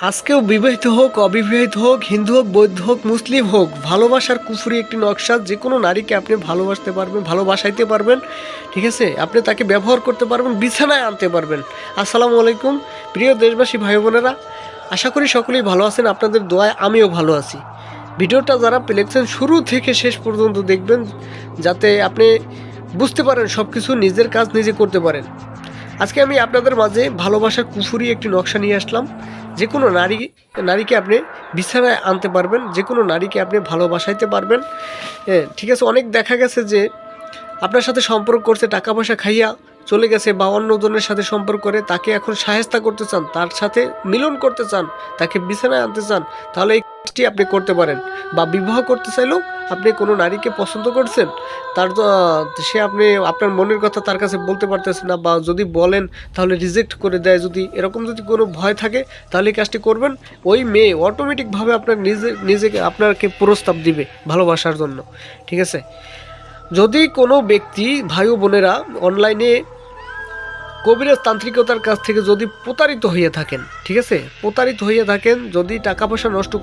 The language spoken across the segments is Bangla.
আজকেও বিবাহিত হোক, অবিবাহিত হোক, হিন্দু হোক, বৌদ্ধ হোক, মুসলিম হোক, ভালোবাসার কুফুরি একটি নকশা। যে কোনো নারীকে আপনি ভালোবাসতে পারবেন, ভালোবাসাইতে পারবেন, ঠিক আছে? আপনি তাকে ব্যবহার করতে পারবেন, বিছানায় আনতে পারবেন। আসসালামু আলাইকুম প্রিয় দেশবাসী ভাই বোনেরা, আশা করি সকলেই ভালো আছেন। আপনাদের দোয়ায় আমিও ভালো আছি। ভিডিওটা যারা দেখছেন শুরু থেকে শেষ পর্যন্ত দেখবেন, যাতে আপনি বুঝতে পারেন সব কিছু, নিজের কাজ নিজে করতে পারেন। আজকে আমি আপনাদের মাঝে ভালোবাসার কুফুরি একটি নকশা নিয়ে আসলাম। যে কোনো নারীকে আপনি বিছানায় আনতে পারবেন, যে কোনো নারীকে আপনি ভালোবাসাইতে পারবেন। ঠিক আছে, অনেক দেখা গেছে যে আপনার সাথে সম্পর্ক করছে, টাকা পয়সা খাইয়া চলে গেছে, বা অন্যজনের সাথে সম্পর্ক করে তাকে এখন সাহায্য করতে চান, তার সাথে মিলন করতে চান, তাকে বিছানায় আনতে চান, তাহলে এই কাজটি আপনি করতে পারেন। বা বিবাহ করতে চাইলেও আপনি কোনো নারীকে পছন্দ করছেন, সে আপনার মনের কথা তার কাছে বলতে পারতেছেন না, বা যদি বলেন তাহলে রিজেক্ট করে দেয়, যদি এরকম যদি কোনো ভয় থাকে, তাহলে এই কাজটি করবেন। ওই মেয়ে অটোমেটিকভাবে আপনার নিজেকে আপনাকে প্রস্তাব দিবে ভালোবাসার জন্য, ঠিক আছে? যদি কোনো ব্যক্তি, ভাই ও বোনেরা, অনলাইনে কবিরাজ তান্ত্রিকতার কাছ থেকে যদি প্রতারিত হয়ে থাকেন, ঠিক আছে, প্রতারিত হয়ে থাকেন, যদি টাকা পয়সা নষ্ট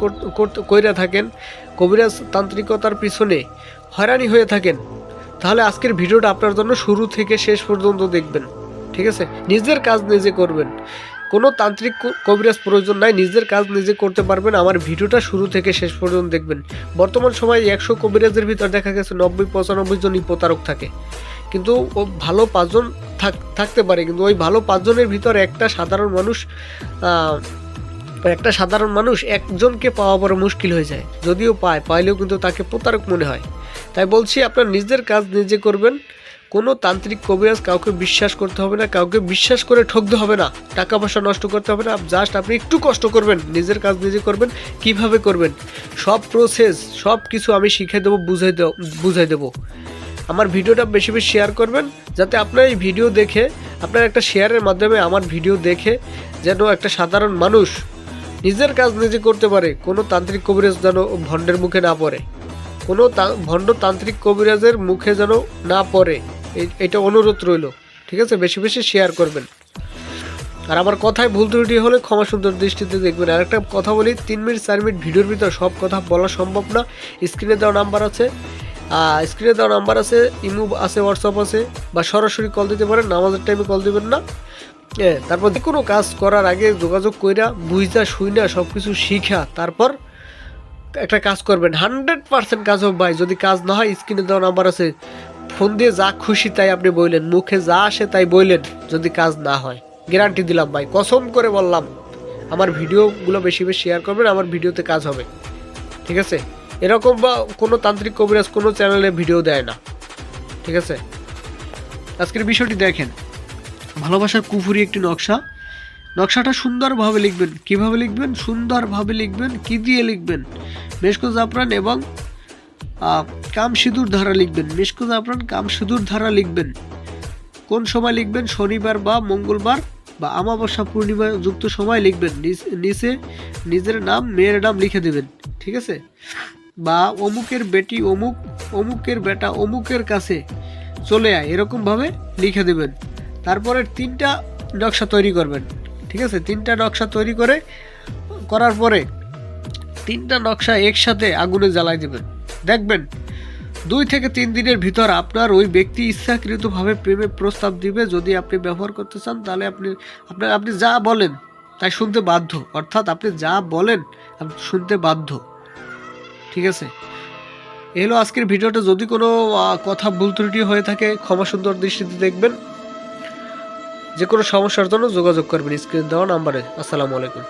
কইরা থাকেন, কবিরাজ তান্ত্রিকতার পিছনে হয়রানি হয়ে থাকেন, তাহলে আজকের ভিডিওটা আপনার জন্য শুরু থেকে শেষ পর্যন্ত দেখবেন, ঠিক আছে? নিজের কাজ নিজে করবেন, কোনো তান্ত্রিক কবিরাজ প্রয়োজন নাই, নিজের কাজ নিজে করতে পারবেন। আমার ভিডিওটা শুরু থেকে শেষ পর্যন্ত দেখবেন। বর্তমান সময়ে 100 কবিরাজের ভিতর দেখা গেছে 90-95 জনই প্রতারক থাকে, কিন্তু ও ভালো 5 জন থাকতে পারে, কিন্তু ওই ভালো 5 জনের ভিতর একটা সাধারণ মানুষ একজনকে পাওয়া বড় মুশকিল হয়ে যায়। যদিও পাইলেও কিন্তু তাকে প্রতারক মনে হয়। তাই বলছি, আপনার নিজের কাজ নিজে করবেন। কোনো তান্ত্রিক কবিরাজ কাউকে বিশ্বাস করতে হবে না, কাউকে বিশ্বাস করে ঠকতে হবে না, টাকা পয়সা নষ্ট করতে হবে না। জাস্ট আপনি একটু কষ্ট করবেন, নিজের কাজ নিজে করবেন। কিভাবে করবেন সব প্রসেস, সব কিছু আমি শিখিয়ে দেবো, বুঝাই দেবো। আমার ভিডিওটা বেশি বেশি শেয়ার করবেন, যাতে আপনার এই ভিডিও দেখে, আপনার একটা শেয়ারের মাধ্যমে আমার ভিডিও দেখে যেন একটা সাধারণ মানুষ নিজের কাজ নিজে করতে পারে। কোনো তান্ত্রিক কবিরাজ যেন ভণ্ডের মুখে না পড়ে, কোনো ভণ্ড তান্ত্রিক কবিরাজের মুখে যেন না পড়ে, এটা অনুরোধ রইল, ঠিক আছে? বেশি বেশি শেয়ার করবেন। আর আমার কথায় ভুল ত্রুটি হলে ক্ষমা সুন্দর দৃষ্টিতে দেখবেন। আর একটা কথা বলি, 3 মিনিট 4 মিনিট ভিডিওর ভিতর সব কথা বলা সম্ভব না। স্ক্রিনে দেওয়া নাম্বার আছে, ইমো আছে, হোয়াটসঅ্যাপ আছে, বা সরাসরি কল দিতে পারেন। নামাজের টাইমে কল দিবেন না। তারপর যে কোনো কাজ করার আগে যোগাযোগ কইরা, বুঝা শুইনা সব কিছু শিখা তারপর একটা কাজ করবেন। 100% কাজ হবে ভাই। যদি কাজ না হয়, স্ক্রিনে দেওয়া নাম্বার আছে, ফোন দিয়ে যা খুশি তাই আপনি বললেন, মুখে যা আসে তাই বললেন, যদি কাজ না হয়। গ্যারান্টি দিলাম ভাই, কসম করে বললাম। আমার ভিডিওগুলো বেশি বেশি শেয়ার করবেন, আমার ভিডিওতে কাজ হবে, ঠিক আছে? এরকম বা কোনো তান্ত্রিক কবিরাজ কোনো চ্যানেলে ভিডিও দেয় না, ঠিক আছে? আজকের বিষয়টি দেখেন, ভালোবাসার কুফুরি একটি নকশাটা সুন্দরভাবে লিখবেন। কিভাবে লিখবেন? সুন্দরভাবে লিখবেন। কি দিয়ে লিখবেন? মেশকো জাফরান এবং কাম সিঁদুর ধারা লিখবেন। মেশকো জাফরান, কাম সিঁদুর ধারা লিখবেন। কোন সময় লিখবেন? শনিবার বা মঙ্গলবার বা অমাবস্যা পূর্ণিমা যুক্ত সময় লিখবেন। নিচে নিজের নাম, মেয়ের নাম লিখে দেবেন, ঠিক আছে? বা অমুকের বেটি অমুকের বেটা অমুকের কাছে চলে আয়, এরকমভাবে লিখে দেবেন। তারপরে 3টা নকশা তৈরি করবেন, ঠিক আছে? 3টা নকশা তৈরি করার পরে 3টা নকশা একসাথে আগুনে জ্বালাই দেবেন। দেখবেন 2 থেকে 3 দিনের ভিতর আপনার ওই ব্যক্তি ইচ্ছাকৃতভাবে প্রেমে প্রস্তাব দিবে। যদি আপনি ব্যবহার করতে চান, তাহলে আপনি যা বলেন তাই শুনতে বাধ্য। অর্থাৎ আপনি যা বলেন আপনি শুনতে বাধ্য, ঠিক আছে? এই হলো আজকের ভিডিওটা। যদি কোনো কথা ভুল ত্রুটি হয়ে থাকে, ক্ষমা সুন্দর দৃষ্টিতে দেখবেন। যে কোনো সমস্যার জন্য যোগাযোগ করবেন স্ক্রিনে দেওয়া নাম্বারে। আসসালামু আলাইকুম।